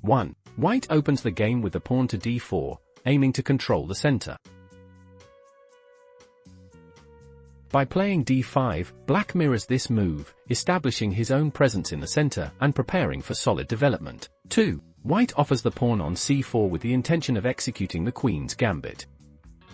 1. White opens the game with the pawn to d4, aiming to control the center. By playing d5, black mirrors this move, establishing his own presence in the center and preparing for solid development. 2. White offers the pawn on c4 with the intention of executing the queen's gambit.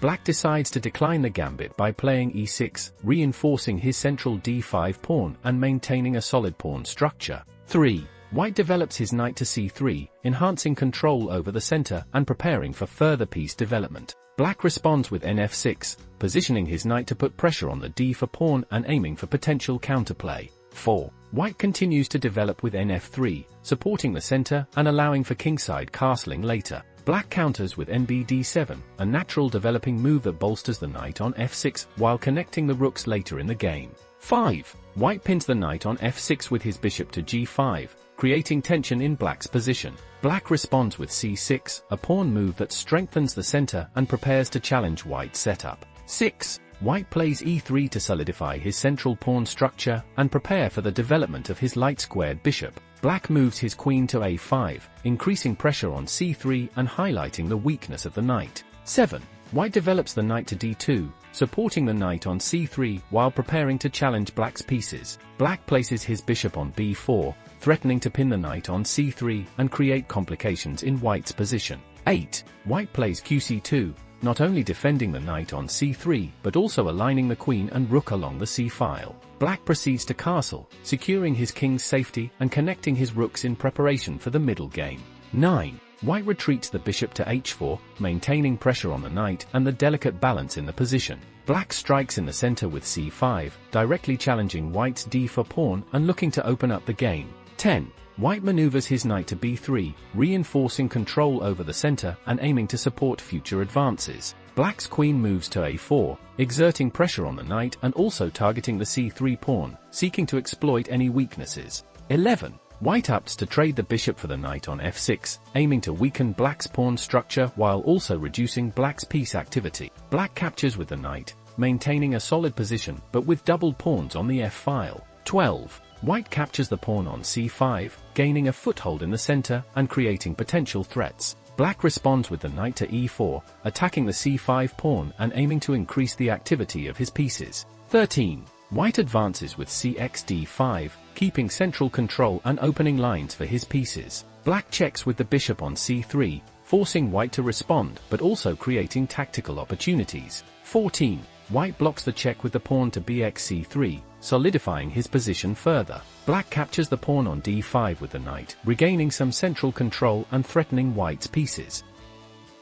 Black decides to decline the gambit by playing e6, reinforcing his central d5 pawn and maintaining a solid pawn structure. 3. White develops his knight to c3, enhancing control over the center and preparing for further piece development. Black responds with nf6, positioning his knight to put pressure on the d4 pawn and aiming for potential counterplay. 4. White continues to develop with nf3, supporting the center and allowing for kingside castling later. Black counters with nbd7, a natural developing move that bolsters the knight on f6 while connecting the rooks later in the game. 5. White pins the knight on f6 with his bishop to g5, creating tension in black's position. Black responds with c6, a pawn move that strengthens the center and prepares to challenge white's setup. 6. White plays e3 to solidify his central pawn structure and prepare for the development of his light-squared bishop. Black moves his queen to a5, increasing pressure on c3 and highlighting the weakness of the knight. 7. White develops the knight to d2, supporting the knight on c3 while preparing to challenge black's pieces. Black places his bishop on b4, threatening to pin the knight on c3 and create complications in white's position. 8. White plays qc2, not only defending the knight on c3 but also aligning the queen and rook along the c-file. Black proceeds to castle, securing his king's safety and connecting his rooks in preparation for the middle game. 9. White retreats the bishop to h4, maintaining pressure on the knight and the delicate balance in the position. Black strikes in the center with c5, directly challenging white's d4 pawn and looking to open up the game. 10. White maneuvers his knight to b3, reinforcing control over the center and aiming to support future advances. Black's queen moves to a4, exerting pressure on the knight and also targeting the c3 pawn, seeking to exploit any weaknesses. 11. White opts to trade the bishop for the knight on f6, aiming to weaken black's pawn structure while also reducing black's piece activity. Black captures with the knight, maintaining a solid position but with doubled pawns on the f-file. 12. White captures the pawn on c5, gaining a foothold in the center and creating potential threats. Black responds with the knight to e4, attacking the c5 pawn and aiming to increase the activity of his pieces. 13. White advances with cxd5, keeping central control and opening lines for his pieces. Black checks with the bishop on c3, forcing white to respond but also creating tactical opportunities. 14. White blocks the check with the pawn to bxc3, solidifying his position further. Black captures the pawn on d5 with the knight, regaining some central control and threatening white's pieces.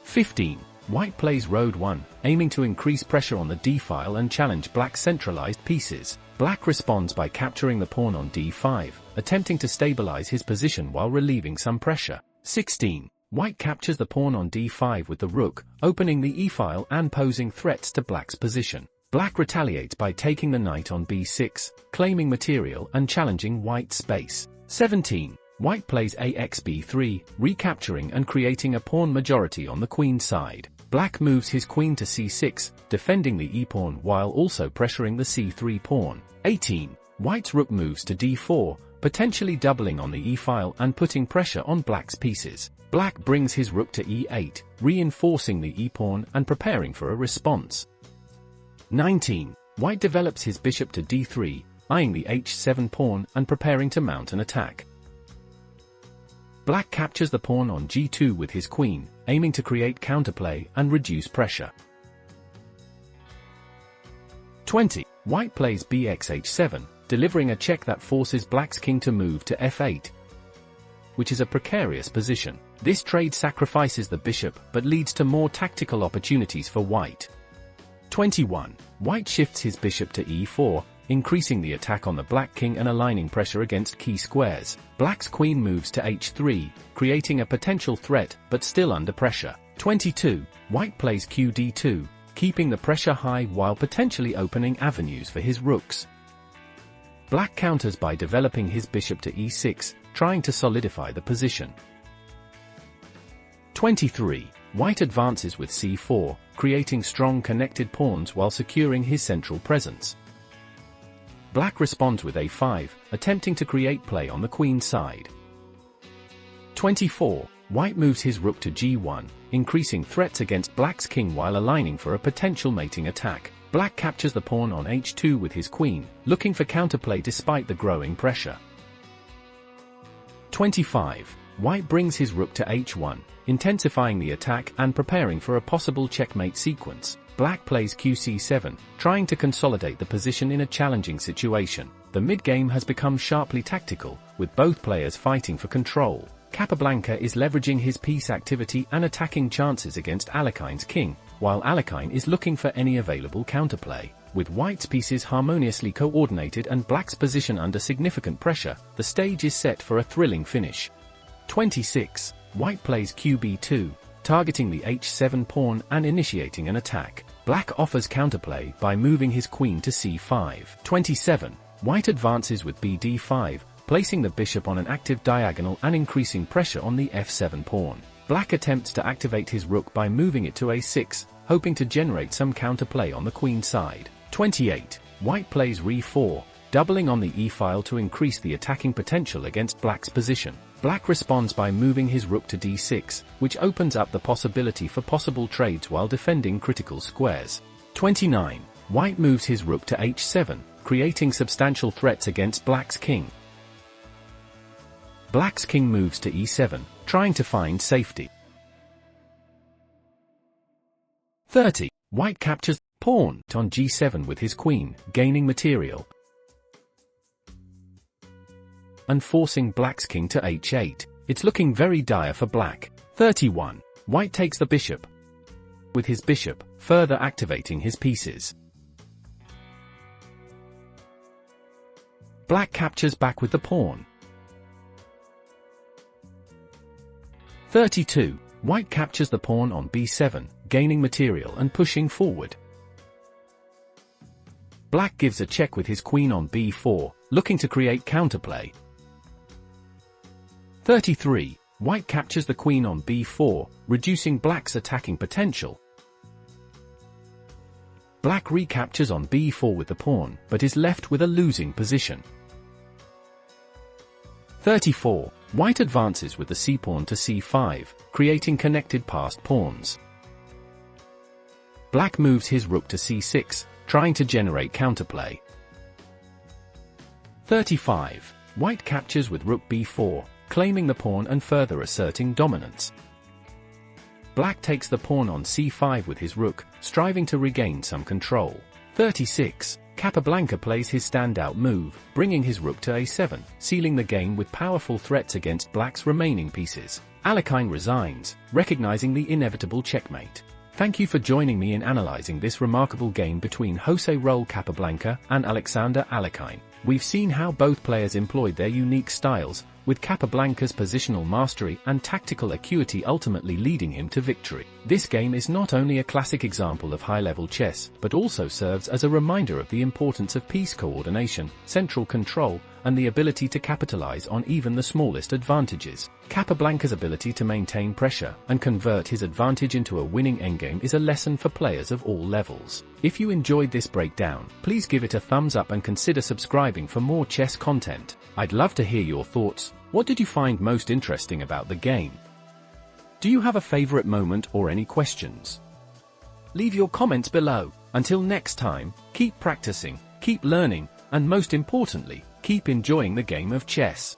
15. White plays road 1, aiming to increase pressure on the d-file and challenge black's centralized pieces. Black responds by capturing the pawn on d5, attempting to stabilize his position while relieving some pressure. 16. White captures the pawn on d5 with the rook, opening the e-file and posing threats to black's position. Black retaliates by taking the knight on b6, claiming material and challenging white's space. 17. White plays axb3, recapturing and creating a pawn majority on the queen side. Black moves his queen to c6, defending the e-pawn while also pressuring the c3 pawn. 18. White's rook moves to d4, potentially doubling on the e-file and putting pressure on black's pieces. Black brings his rook to e8, reinforcing the e-pawn and preparing for a response. 19. White develops his bishop to d3, eyeing the h7 pawn and preparing to mount an attack. Black captures the pawn on g2 with his queen, aiming to create counterplay and reduce pressure. 20. White plays bxh7, delivering a check that forces black's king to move to f8, which is a precarious position. This trade sacrifices the bishop but leads to more tactical opportunities for white. 21. White shifts his bishop to e4, increasing the attack on the black king and aligning pressure against key squares. Black's queen moves to h3, creating a potential threat but still under pressure. 22. White plays qd2, keeping the pressure high while potentially opening avenues for his rooks. Black counters by developing his bishop to e6, trying to solidify the position. 23. White advances with c4, creating strong connected pawns while securing his central presence. Black responds with a5, attempting to create play on the queen side. 24. white moves his rook to g1, increasing threats against black's king while aligning for a potential mating attack. Black captures the pawn on h2 with his queen, looking for counterplay despite the growing pressure. 25. White brings his rook to h1, intensifying the attack and preparing for a possible checkmate sequence. Black plays qc7, trying to consolidate the position in a challenging situation. The mid-game has become sharply tactical, with both players fighting for control. Capablanca is leveraging his piece activity and attacking chances against Alekhine's king, while Alekhine is looking for any available counterplay. With white's pieces harmoniously coordinated and black's position under significant pressure, the stage is set for a thrilling finish. 26. White plays qb2, targeting the h7 pawn and initiating an attack. Black offers counterplay by moving his queen to c5. 27. White advances with bd5, placing the bishop on an active diagonal and increasing pressure on the f7 pawn. Black attempts to activate his rook by moving it to a6, hoping to generate some counterplay on the queen side. 28. White plays re4, doubling on the e-file to increase the attacking potential against black's position. Black responds by moving his rook to d6, which opens up the possibility for possible trades while defending critical squares. 29. White moves his rook to h7, creating substantial threats against black's king. Black's king moves to e7, trying to find safety. 30. White captures pawn on g7 with his queen, gaining material and forcing black's king to h8. It's looking very dire for black. 31. White takes the bishop with his bishop, further activating his pieces. Black captures back with the pawn. 32. White captures the pawn on b7, gaining material and pushing forward. Black gives a check with his queen on b4, looking to create counterplay. 33. White captures the queen on b4, reducing black's attacking potential. Black recaptures on b4 with the pawn, but is left with a losing position. 34. White advances with the c-pawn to c5, creating connected passed pawns. Black moves his rook to c6, trying to generate counterplay. 35. White captures with rook b4, claiming the pawn and further asserting dominance. Black takes the pawn on c5 with his rook, striving to regain some control. 36. Capablanca plays his standout move, bringing his rook to a7, sealing the game with powerful threats against black's remaining pieces. Alekhine resigns, recognizing the inevitable checkmate. Thank you for joining me in analyzing this remarkable game between José Raúl Capablanca and Alexander Alekhine. We've seen how both players employed their unique styles, with Capablanca's positional mastery and tactical acuity ultimately leading him to victory. This game is not only a classic example of high-level chess, but also serves as a reminder of the importance of piece coordination, central control, and the ability to capitalize on even the smallest advantages. Capablanca's ability to maintain pressure and convert his advantage into a winning endgame is a lesson for players of all levels. If you enjoyed this breakdown, please give it a thumbs up and consider subscribing for more chess content. I'd love to hear your thoughts. What did you find most interesting about the game? Do you have a favorite moment or any questions? Leave your comments below. Until next time, keep practicing, keep learning, and most importantly, keep enjoying the game of chess.